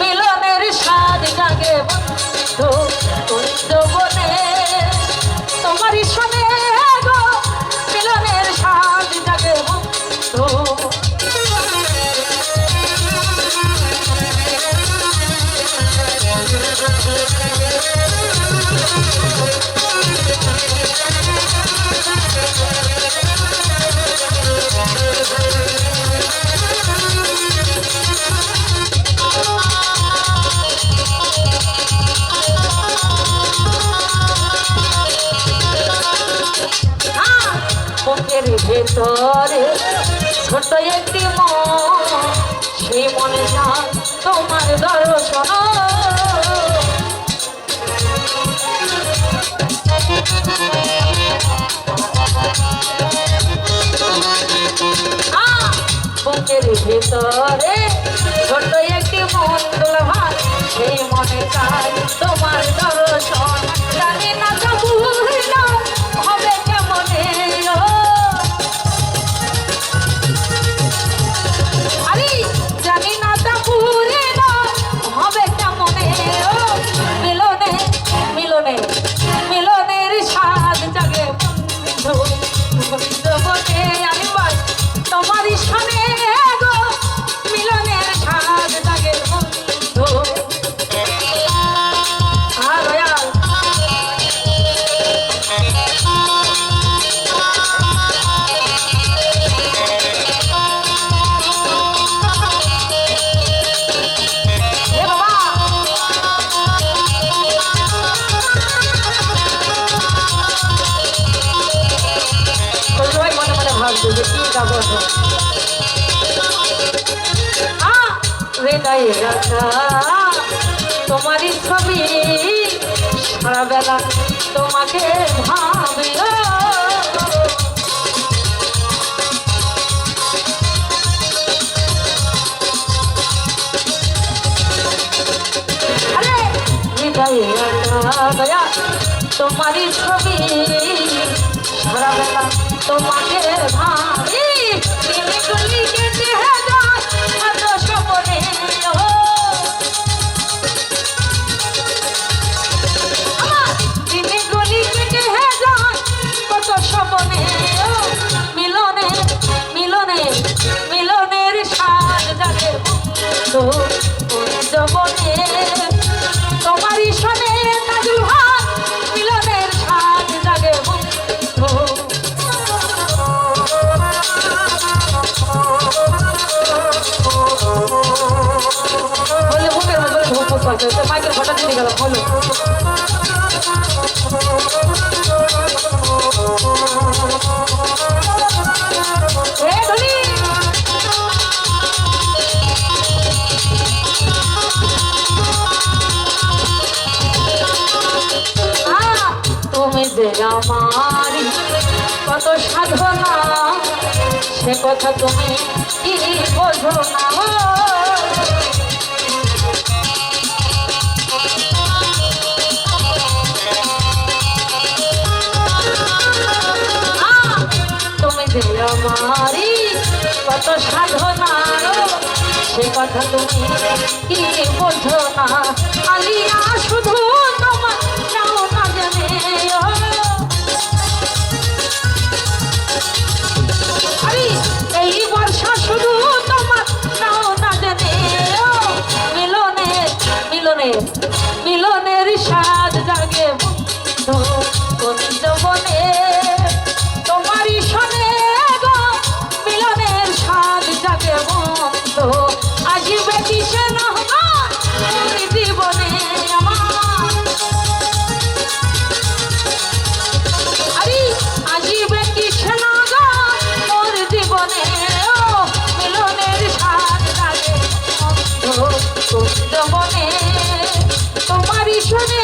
মিলনের স্বাদ জাগে বন্ধু যৌবনে তোমারই সনে গো মিলনের স্বাদ জাগে বন্ধু বুকের ভেতরে ছোট একটি মন সেই মনে না তোমার দর্শন বুকের ভেতরে ছোট একটি মন দোলা সেই মনে চাই তোমার দর্শন জানি না তো বুঝলাম হবে কেমনে আরে জানি না তা পুরে না হবে কেমনে মিলনে মিলনে মিলনের স্বাদ জাগে বন্ধু যৌবনে আমি বল তোমারই সনে গো মিলনের স্বাদ জাগে বন্ধু তোমারই ছবি সারা বেলা তোমাকে ভাবি দয়া তোমারই ছবি সারা বেলা তোমাকে ভাবি গলি কেটে সপনে গলি কেটে কত সপনে মিলনে মিলনে মিলনের স্বাদ জাগে যৌবনে তোমারই সনে কাজুর হাত মিলনের স্বাদ জাগে বলে বুকের মধ্যে ভোগ করছে মাইকেল ফটা দিয়ে গেল বলো তুমি যে আমারি কত সাধনা সে কথা তুমি কি বোঝো না তুমি যে আমারি কত সাধনা সে কথা তুমি কি বোঝো না আলিয়া শুধু তোমার নাও না জানে এই বর্ষা শুধু তোমার নাও না জানে মিলনের মিলনের মিলনের স্বাদ জাগে বন্ধু যৌবনে তোমারই সনে গো মিলনের স্বাদ জাগে বন্ধু আসিবে কিসে না জীবনে আমার আরে আসিবে কিসে না মোর জীবনে মিলনের স্বাদ জাগে বন্ধু যৌবনে তোমারই সনে